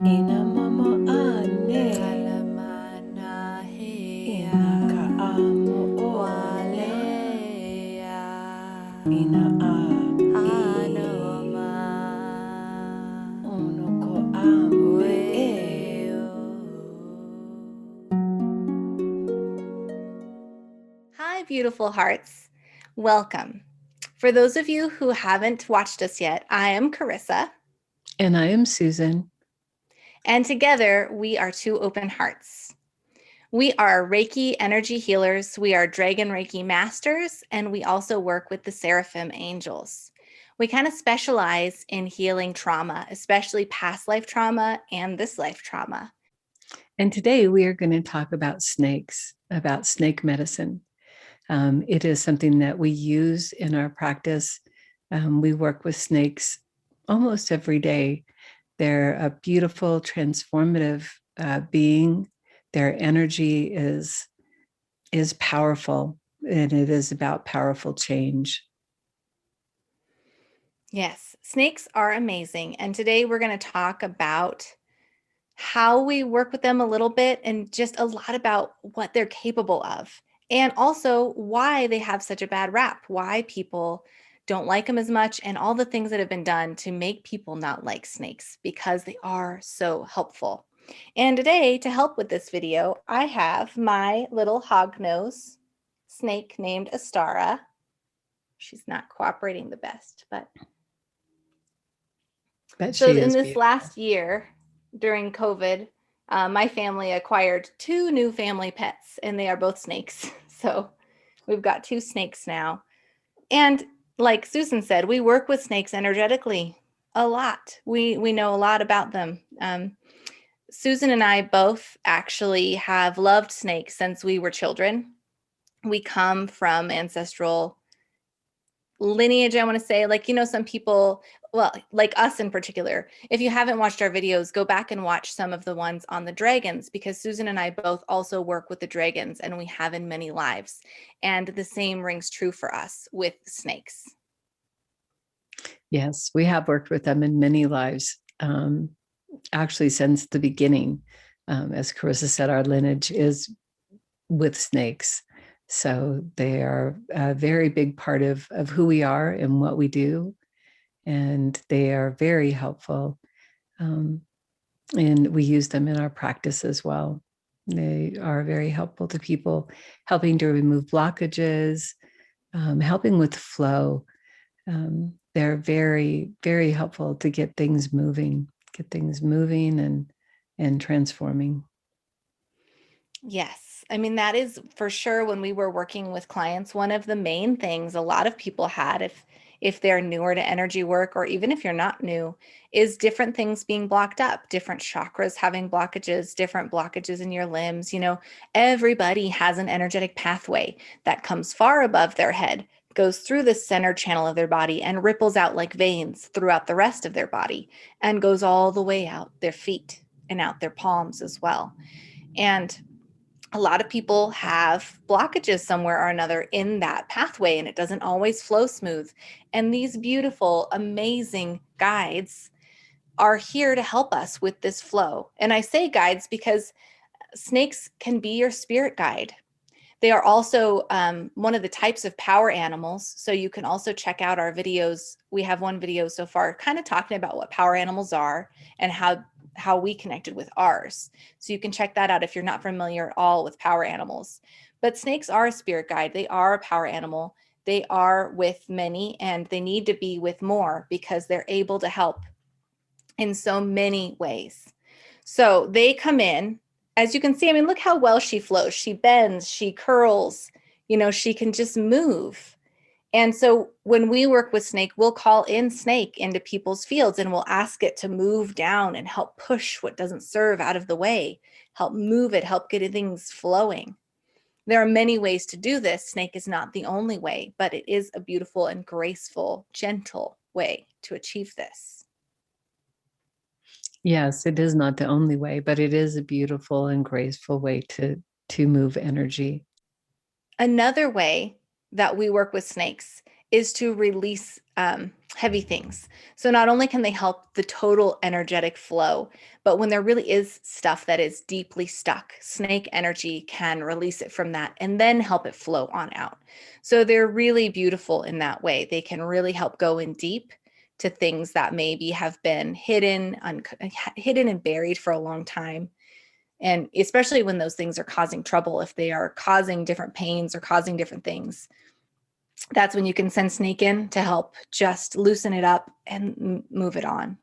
Inamamo ane inakaamo ole ina a onoko ambe e. Hi, beautiful hearts. Welcome. For those of you who haven't watched us yet, I am Carissa. And I am Susan. And together we are Two Open Hearts. We are Reiki energy healers. We are Dragon Reiki masters. And we also work with the Seraphim angels. We kind of specialize in healing trauma, especially past life trauma and this life trauma. And today we are going to talk about snakes, about snake medicine. It is something that we use in our practice. We work with snakes almost every day. They're a beautiful, transformative being. Their energy is powerful, and it is about powerful change. Yes, snakes are amazing. And today we're going to talk about how we work with them a little bit and just a lot about what they're capable of. And also why they have such a bad rap, why people don't like them as much, and all the things that have been done to make people not like snakes because they are so helpful. And today, to help with this video, I have my little hognose snake named Astara. She's not cooperating the best, but so She in is this beautiful. last year during COVID, my family acquired two new family pets, and they are both snakes. So we've got two snakes now. And like Susan said, we work with snakes energetically a lot. We know a lot about them. Susan and I both actually have loved snakes since we were children. We come from ancestral lineage, I want to say. Like, some people, well, like us in particular, if you haven't watched our videos, go back and watch some of the ones on the dragons, because Susan and I both also work with the dragons, and we have in many lives. And the same rings true for us with snakes. Yes, we have worked with them in many lives, actually since the beginning. As Carissa said, our lineage is with snakes. So they are a very big part of who we are and what we do. And they are very helpful. And we use them in our practice as well. They are very helpful to people, helping to remove blockages, helping with flow. They're very, very helpful to get things moving and transforming. Yes. I mean, that is for sure when we were working with clients, one of the main things a lot of people had, if they're newer to energy work, or even if you're not new, is different things being blocked up, different chakras having blockages, different blockages in your limbs. Everybody has an energetic pathway that comes far above their head, goes through the center channel of their body, and ripples out like veins throughout the rest of their body, and goes all the way out their feet and out their palms as well. And a lot of people have blockages somewhere or another in that pathway, and it doesn't always flow smooth. And these beautiful, amazing guides are here to help us with this flow. And I say guides because snakes can be your spirit guide. They are also one of the types of power animals. So you can also check out our videos. We have one video so far kind of talking about what power animals are and how we connected with ours. So you can check that out if you're not familiar at all with power animals. But snakes are a spirit guide. They are a power animal. They are with many, and they need to be with more because they're able to help in so many ways. So they come in, as you can see. I mean, look how well she flows. She bends, she curls, she can just move. And so when we work with snake, we'll call in snake into people's fields, and we'll ask it to move down and help push what doesn't serve out of the way, help move it, help get things flowing. There are many ways to do this. Snake is not the only way, but it is a beautiful and graceful, gentle way to achieve this. Yes, it is not the only way, but it is a beautiful and graceful way to move energy. Another way that we work with snakes is to release heavy things. So not only can they help the total energetic flow, but when there really is stuff that is deeply stuck, snake energy can release it from that and then help it flow on out. So they're really beautiful in that way. They can really help go in deep to things that maybe have been hidden and buried for a long time. And especially when those things are causing trouble, if they are causing different pains or causing different things, that's when you can send snake in to help just loosen it up and move it on.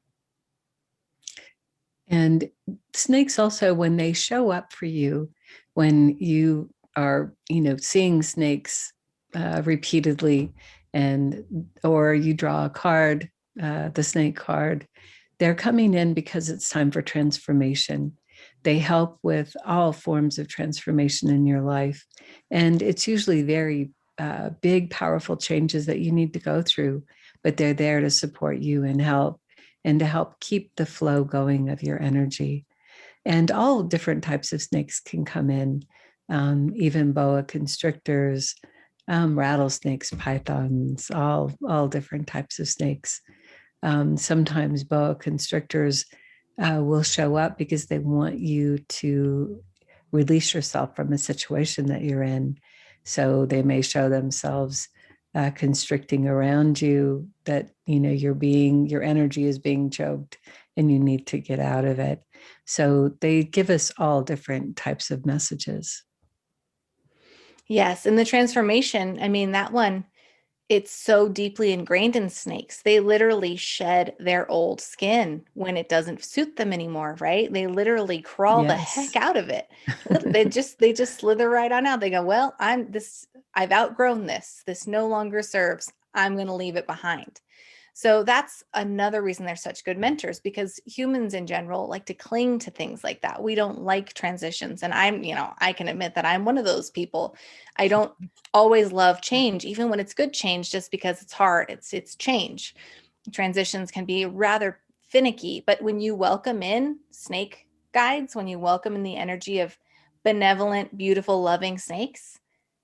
And snakes also, when they show up for you, when you are, seeing snakes repeatedly, and or you draw a card, the snake card, they're coming in because it's time for transformation. They help with all forms of transformation in your life. And it's usually very big, powerful changes that you need to go through, but they're there to support you and to help keep the flow going of your energy. And all different types of snakes can come in, even boa constrictors, rattlesnakes, pythons, all different types of snakes. Sometimes boa constrictors will show up because they want you to release yourself from a situation that you're in. So they may show themselves constricting around you, that your energy is being choked and you need to get out of it. So they give us all different types of messages. Yes. And the transformation, I mean, that one, it's so deeply ingrained in snakes. They literally shed their old skin when it doesn't suit them anymore, right? They literally crawl the heck Yes. out of it. They just slither right on out. They go, "Well, I've outgrown this. This no longer serves. I'm going to leave it behind." So that's another reason they're such good mentors, because humans in general like to cling to things like that. We don't like transitions. And I can admit that I'm one of those people. I don't always love change, even when it's good change, just because it's hard. It's change. Transitions can be rather finicky, but when you welcome in snake guides, when you welcome in the energy of benevolent, beautiful, loving snakes,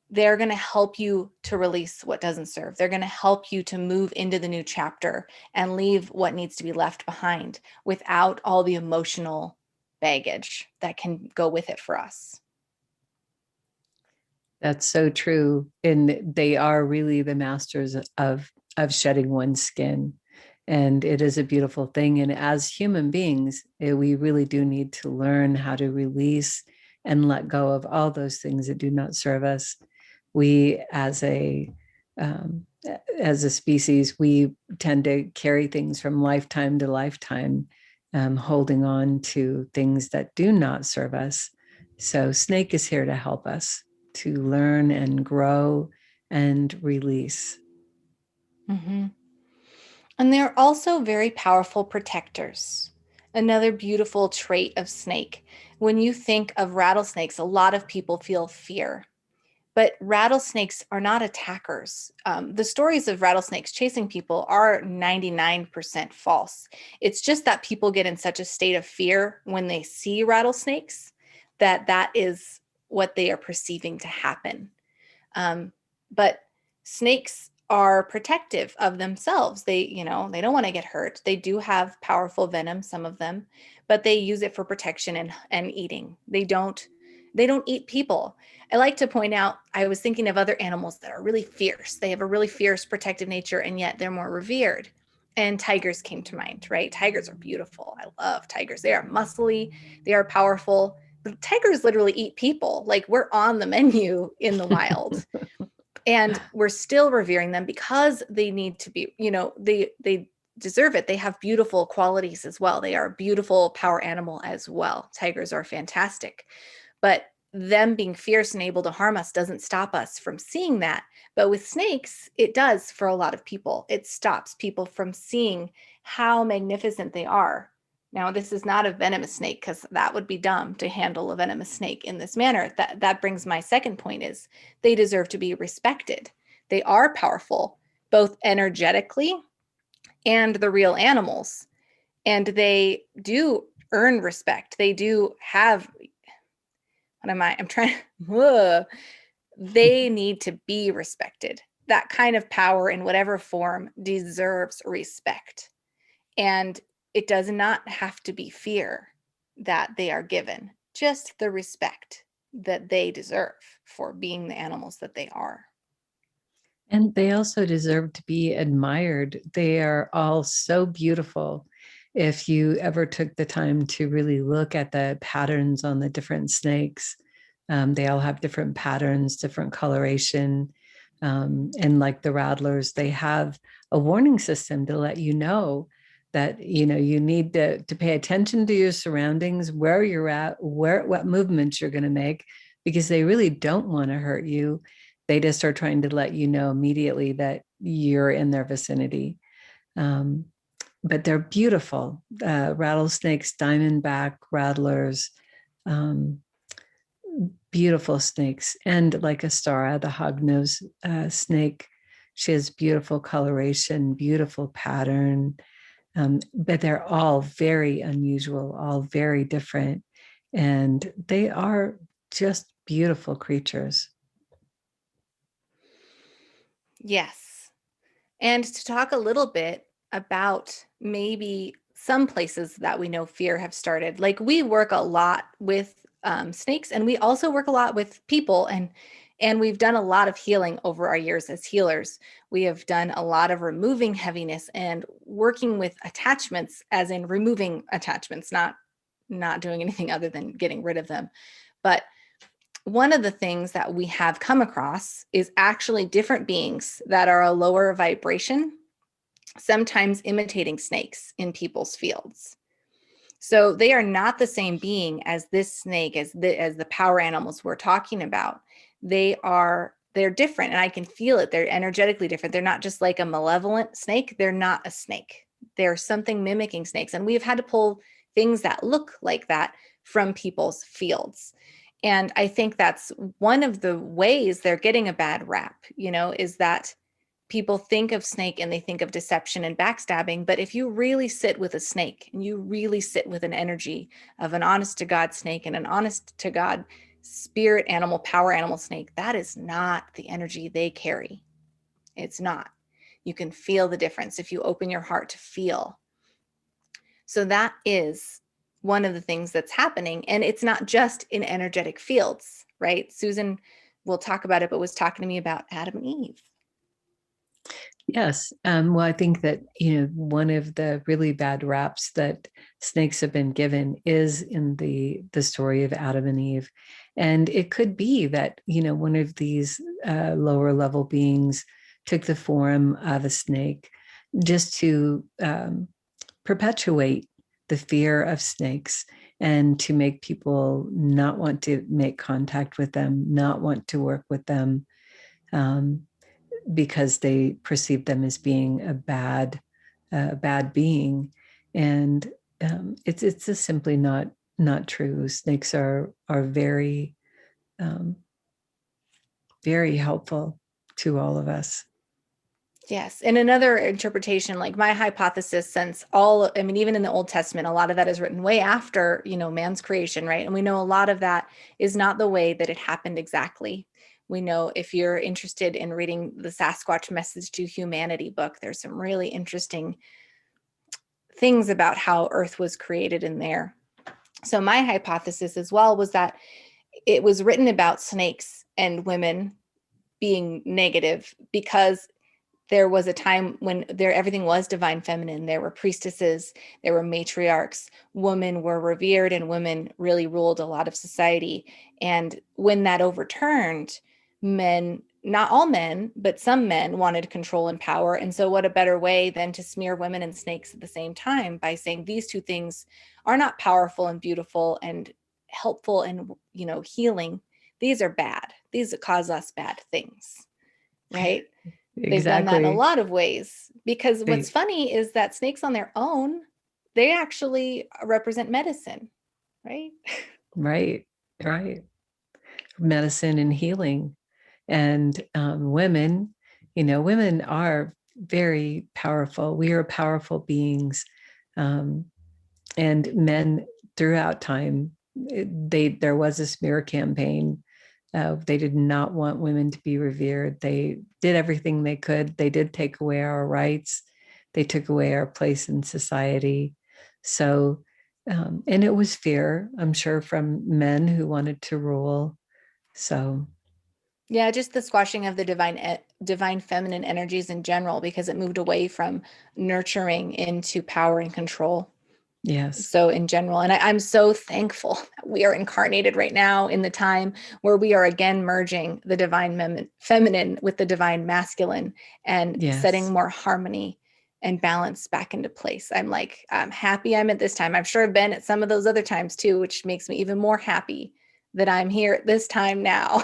they're going to help you to release what doesn't serve. They're going to help you to move into the new chapter and leave what needs to be left behind without all the emotional baggage that can go with it for us. That's so true. And they are really the masters of shedding one's skin. And it is a beautiful thing. And as human beings, we really do need to learn how to release and let go of all those things that do not serve us. We, um, as a species, we tend to carry things from lifetime to lifetime, holding on to things that do not serve us. So Snake is here to help us to learn and grow and release. Mm-hmm. And they're also very powerful protectors. Another beautiful trait of snake. When you think of rattlesnakes, a lot of people feel fear. But rattlesnakes are not attackers. The stories of rattlesnakes chasing people are 99% false. It's just that people get in such a state of fear when they see rattlesnakes that that is what they are perceiving to happen. But snakes are protective of themselves. They don't want to get hurt. They do have powerful venom, some of them, but they use it for protection and eating. They don't eat people. I like to point out, I was thinking of other animals that are really fierce. They have a really fierce protective nature, and yet they're more revered. And tigers came to mind, right? Tigers are beautiful. I love tigers. They are muscly, they are powerful. But tigers literally eat people. Like, we're on the menu in the wild. And we're still revering them because they need to be, they deserve it. They have beautiful qualities as well. They are a beautiful power animal as well. Tigers are fantastic. But them being fierce and able to harm us doesn't stop us from seeing that. But with snakes, it does for a lot of people. It stops people from seeing how magnificent they are. Now, this is not a venomous snake, because that would be dumb to handle a venomous snake in this manner. That brings my second point is they deserve to be respected. They are powerful, both energetically and the real animals. And they do earn respect. They do have, what am I? I'm trying, they need to be respected. that kind of power in whatever form deserves respect. And it does not have to be fear that they are given, just the respect that they deserve for being the animals that they are. And they also deserve to be admired. They are all so beautiful. If you ever took the time to really look at the patterns on the different snakes, they all have different patterns, different coloration. And like the rattlers, they have a warning system to let you know that you need to pay attention to your surroundings, where you're at, what movements you're going to make, because they really don't want to hurt you. They just are trying to let you know immediately that you're in their vicinity. Um, but they're beautiful. Rattlesnakes, diamondback rattlers, um, beautiful snakes. And like Astara, the hognose snake, she has beautiful coloration, beautiful pattern. But they're all very unusual, all very different. And they are just beautiful creatures. Yes. And to talk a little bit about maybe some places that we know fear have started. Like we work a lot with snakes, and we also work a lot with people, and we've done a lot of healing over our years as healers. We have done a lot of removing heaviness and working with attachments, as in removing attachments, not doing anything other than getting rid of them. But one of the things that we have come across is actually different beings that are a lower vibration, sometimes imitating snakes in people's fields. So they are not the same being as this snake, as the power animals we're talking about. They're different, and I can feel it. They're energetically different. They're not just like a malevolent snake. They're not a snake. They're something mimicking snakes. And we've had to pull things that look like that from people's fields. And I think that's one of the ways they're getting a bad rap, is that people think of snake and they think of deception and backstabbing. But if you really sit with a snake and you really sit with an energy of an honest to God snake and an honest to God spirit animal, power animal snake, that is not the energy they carry. It's not. You can feel the difference if you open your heart to feel. So that is one of the things that's happening. And it's not just in energetic fields, right? Susan will talk about it, but was talking to me about Adam and Eve. Yes. Well, I think that, one of the really bad raps that snakes have been given is in the story of Adam and Eve. And it could be that, one of these lower level beings took the form of a snake just to perpetuate the fear of snakes and to make people not want to make contact with them, not want to work with them. Because they perceive them as being a bad being, and it's just simply not true. Snakes are very very helpful to all of us. Yes. And another interpretation, like my hypothesis, since even in the Old Testament, a lot of that is written way after, man's creation, right? And we know a lot of that is not the way that it happened exactly. We know, if you're interested in reading the Sasquatch Message to Humanity book, there's some really interesting things about how Earth was created in there. So my hypothesis as well was that it was written about snakes and women being negative because there was a time when everything was divine feminine. There were priestesses, there were matriarchs, women were revered, and women really ruled a lot of society. And when that overturned, men, not all men, but some men wanted control and power. And so what a better way than to smear women and snakes at the same time by saying these two things are not powerful and beautiful and helpful and, healing. These are bad. These cause us bad things, right? They've done that in a Exactly. lot of ways, because what's funny is that snakes on their own, they actually represent medicine, right? Right. Right. Medicine and healing. And women, women are very powerful. We are powerful beings. And men throughout time, there was a smear campaign They did not want women to be revered. They did everything they could. They did take away our rights. They took away our place in society. So, and it was fear, I'm sure, from men who wanted to rule. So, Yeah, just the squashing of the divine feminine energies in general, because it moved away from nurturing into power and control. yes. So in general, and I'm so thankful that we are incarnated right now in the time where we are again merging the divine feminine with the divine masculine and setting Yes. more harmony and balance back into place. I'm happy I'm at this time. I'm sure I've been at some of those other times too, which makes me even more happy that I'm here at this time now.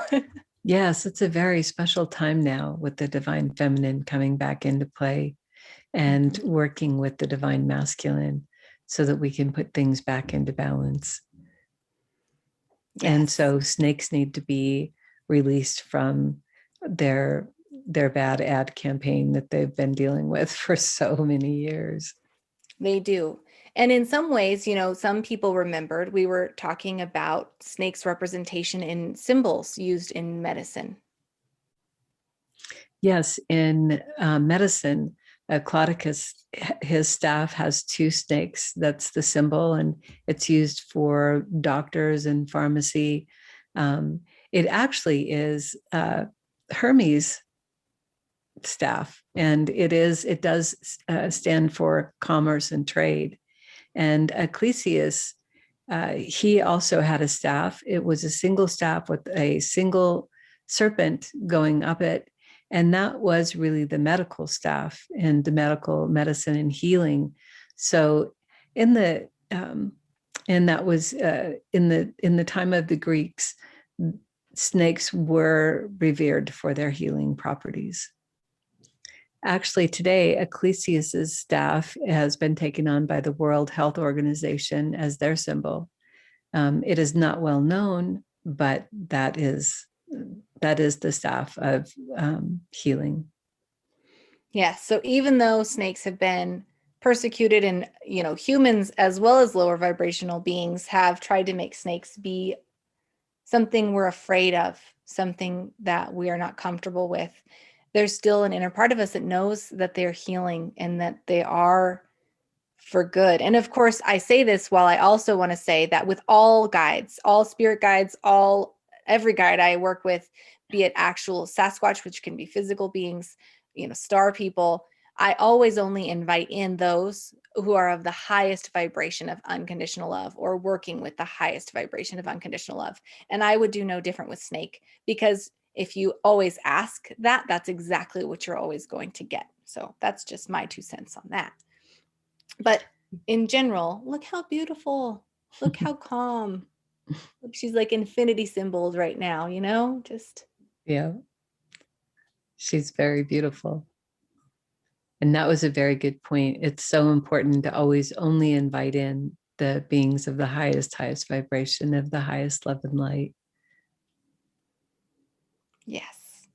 Yes, it's a very special time now with the divine feminine coming back into play and Mhm. working with the divine masculine so that we can put things back into balance. And Yes, so snakes need to be released from their their bad ad campaign that they've been dealing with for so many years. they do. And in some ways, some people remembered we were talking about snakes' representation in symbols used in medicine. Yes, in medicine, Claudicus, his staff has two snakes. That's the symbol, and it's used for doctors and pharmacy. Um, it actually is Hermes' staff, and it does stand for commerce and trade. And Ecclesias, he also had a staff. It was a single staff with a single serpent going up it. And that was really the medical staff and the medical medicine and healing. So in the and that was in the time of the Greeks, snakes were revered for their healing properties. Actually, today, Ecclesias's staff has been taken on by the World Health Organization as their symbol. It is not well known, but that is the staff of healing. Yes. So even though snakes have been persecuted and, humans as well as lower vibrational beings have tried to make snakes be something we're afraid of, something that we are not comfortable with, there's still an inner part of us that knows that they're healing and that they are for good. And of course, I say this while I also want to say that with all guides, all spirit guides, every guide I work with, be it actual Sasquatch, which can be physical beings, star people, I always only invite in those who are of the highest vibration of unconditional love or working with the highest vibration of unconditional love. And I would do no different with snake, because if you always ask that, that's exactly what you're always going to get. So that's just my 2 cents on that. But in general, look how beautiful. Look how calm. Look, she's like infinity symbols right now, just Yeah, she's very beautiful. And that was a very good point. It's so important to always only invite in the beings of the highest vibration, of the highest love and light. yes.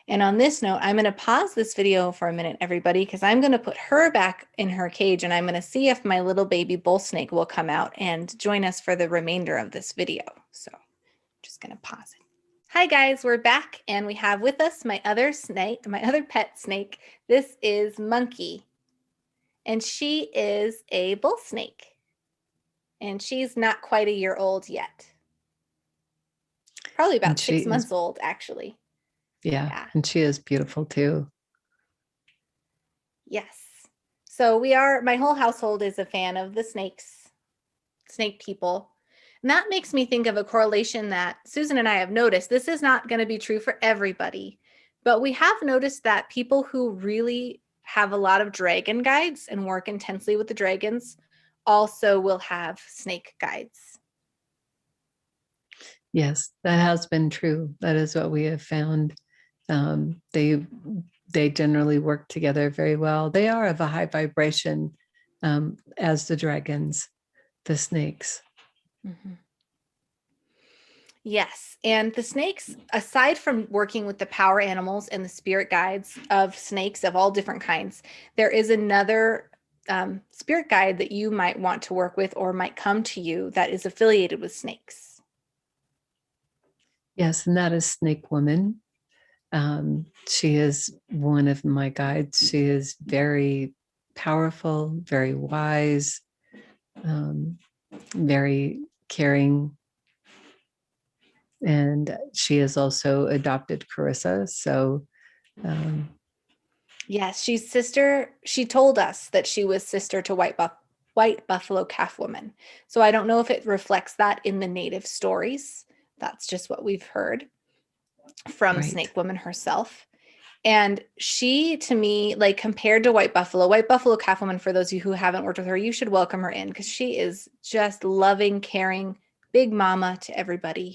And on this note, I'm going to pause this video for a minute, everybody, because I'm going to put her back in her cage and I'm going to see if my little baby bull snake will come out and join us for the remainder of this video. So I'm just going to pause it. Hi guys, we're back and we have with us my other snake, my other pet snake. This is Monkey, and she is a bull snake, and she's not quite a year old yet. Probably And about she 6 is, months old, actually. yeah, Yeah. and she is beautiful too. Yes. So my whole household is a fan of the snake people. And that makes me think of a correlation that Susan and I have noticed. This is not going to be true for everybody, but we have noticed that people who really have a lot of dragon guides and work intensely with the dragons also will have snake guides. Yes, that has been true. That is what we have found. Um, they they generally work together very well. They are of a high vibration, as the dragons, the snakes. Mm-hmm. Yes. And the snakes, aside from working with the power animals and the spirit guides of snakes of all different kinds, there is another spirit guide that you might want to work with or might come to you that is affiliated with snakes. Yes, and that is Snake Woman. She is one of my guides. She is very powerful, very wise, um, very caring. And she has also adopted Carissa. So, um, Yes, she's sister. She told us that she was sister to White Buffalo Calf Woman. So I don't know if it reflects that in the native stories. That's just what we've heard from right. Snake Woman herself. And she, to me, like compared to White Buffalo Calf Woman, for those of you who haven't worked with her, you should welcome her in because she is just loving, caring, big mama to everybody.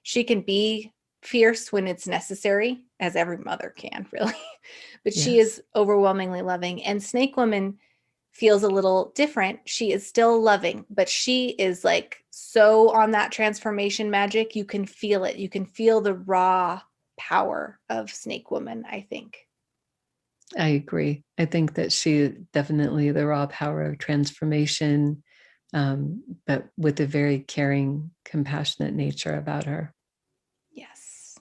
She can be fierce when it's necessary, as every mother can, really. But she Yes. is overwhelmingly loving. And Snake Woman feels a little different. She is still loving, but she is like so on that transformation magic. You can feel it. You can feel the raw power of Snake Woman, I think. I agree. I think that she definitely the raw power of transformation, but with a very caring, compassionate nature about her. Yes.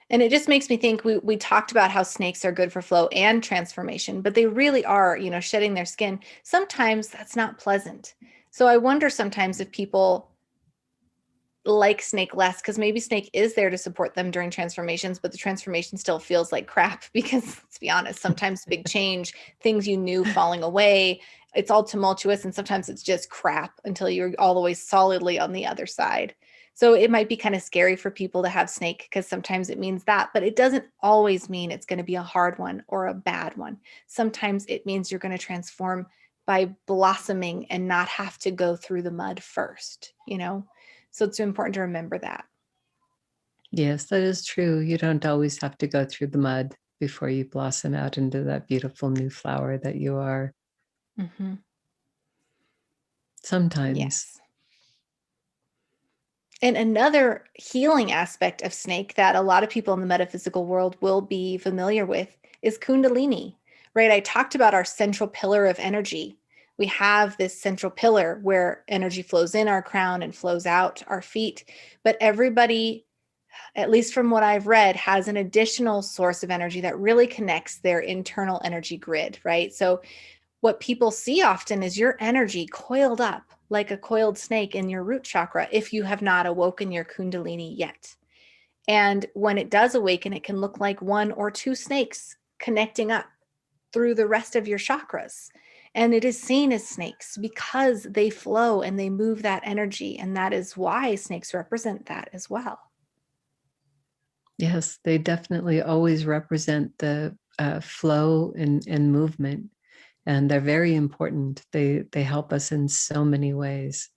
And it just makes me think we talked about how snakes are good for flow and transformation, but they really are, shedding their skin. Sometimes that's not pleasant. So I wonder sometimes if people like snake less because maybe snake is there to support them during transformations, but the transformation still feels like crap because let's be honest, sometimes big change, things you knew falling away, it's all tumultuous and sometimes it's just crap until you're all the way solidly on the other side. So it might be kind of scary for people to have snake because sometimes it means that, but it doesn't always mean it's going to be a hard one or a bad one. Sometimes it means you're going to transform by blossoming and not have to go through the mud first. So it's important to remember that. Yes, that is true. You don't always have to go through the mud before you blossom out into that beautiful new flower that you are. Mm-hmm. Sometimes. Yes. And another healing aspect of snake that a lot of people in the metaphysical world will be familiar with is Kundalini, right? I talked about our central pillar of energy. We have this central pillar where energy flows in our crown and flows out our feet. But everybody, at least from what I've read, has an additional source of energy that really connects their internal energy grid, right? So what people see often is your energy coiled up like a coiled snake in your root chakra if you have not awoken your Kundalini yet. And when it does awaken, it can look like one or two snakes connecting up through the rest of your chakras. And it is seen as snakes because they flow and they move that energy. And that is why snakes represent that as well. Yes, they definitely always represent the flow and movement, and they're very important. They help us in so many ways.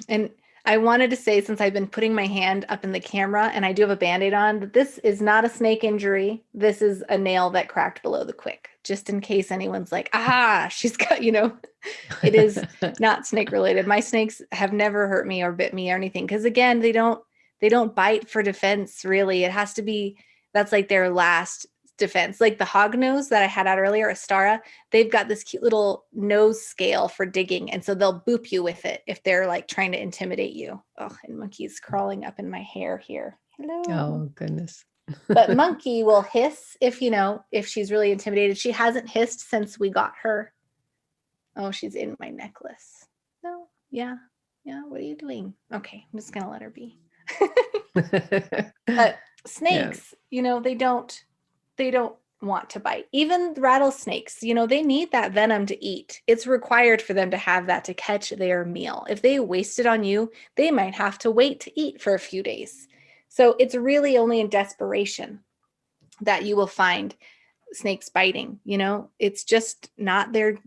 And I wanted to say, since I've been putting my hand up in the camera and I do have a Band-Aid on, that this is not a snake injury. This is a nail that cracked below the quick, just in case anyone's like, she's got. It is not snake related. My snakes have never hurt me or bit me or anything. Because again, they don't bite for defense, really. It has to be, that's like their last defense. Like the hognose that I had out earlier, Astara, they've got this cute little nose scale for digging. And so they'll boop you with it if they're like trying to intimidate you. Oh, and Monkey's crawling up in my hair here. Hello. Oh, goodness. But Monkey will hiss if she's really intimidated. She hasn't hissed since we got her. Oh, she's in my necklace. No, yeah. Yeah, what are you doing? Okay, I'm just going to let her be. But Yeah. snakes, they don't want to bite. Even rattlesnakes, they need that venom to eat. It's required for them to have that to catch their meal. If they waste it on you, they might have to wait to eat for a few days. So it's really only in desperation that you will find snakes biting. It's just not their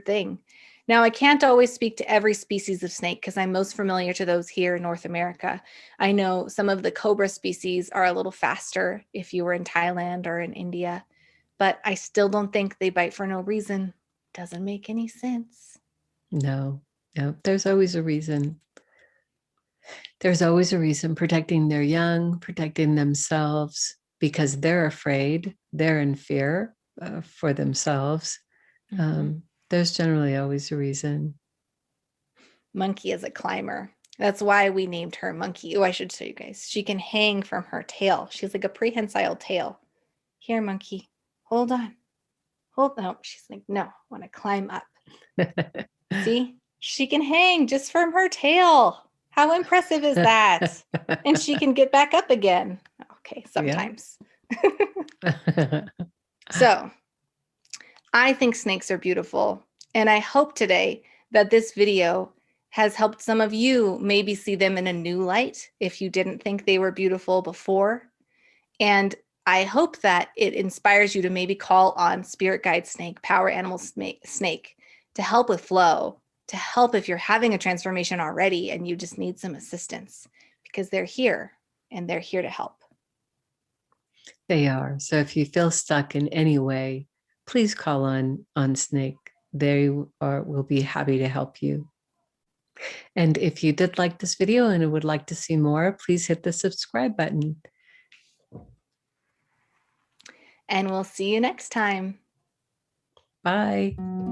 thing. Now, I can't always speak to every species of snake because I'm most familiar to those here in North America. I know some of the cobra species are a little faster if you were in Thailand or in India, but I still don't think they bite for no reason. Doesn't make any sense. No, no, there's always a reason. There's always a reason, protecting their young, protecting themselves because they're afraid, they're in fear for themselves. Mm-hmm. There's generally always a reason. Monkey is a climber. That's why we named her Monkey. Oh, I should show you guys. She can hang from her tail. She's like a prehensile tail. Here, Monkey. Hold on. Hold on. She's like, no, I want to climb up. See? She can hang just from her tail. How impressive is that? And she can get back up again. Okay, sometimes. So, I think snakes are beautiful. And I hope today that this video has helped some of you maybe see them in a new light if you didn't think they were beautiful before. And I hope that it inspires you to maybe call on spirit guide snake, power animal snake to help with flow, to help if you're having a transformation already and you just need some assistance, because they're here and they're here to help. They are. So if you feel stuck in any way, please call on Snake. They will be happy to help you. And if you did like this video and would like to see more, please hit the subscribe button. And we'll see you next time. Bye.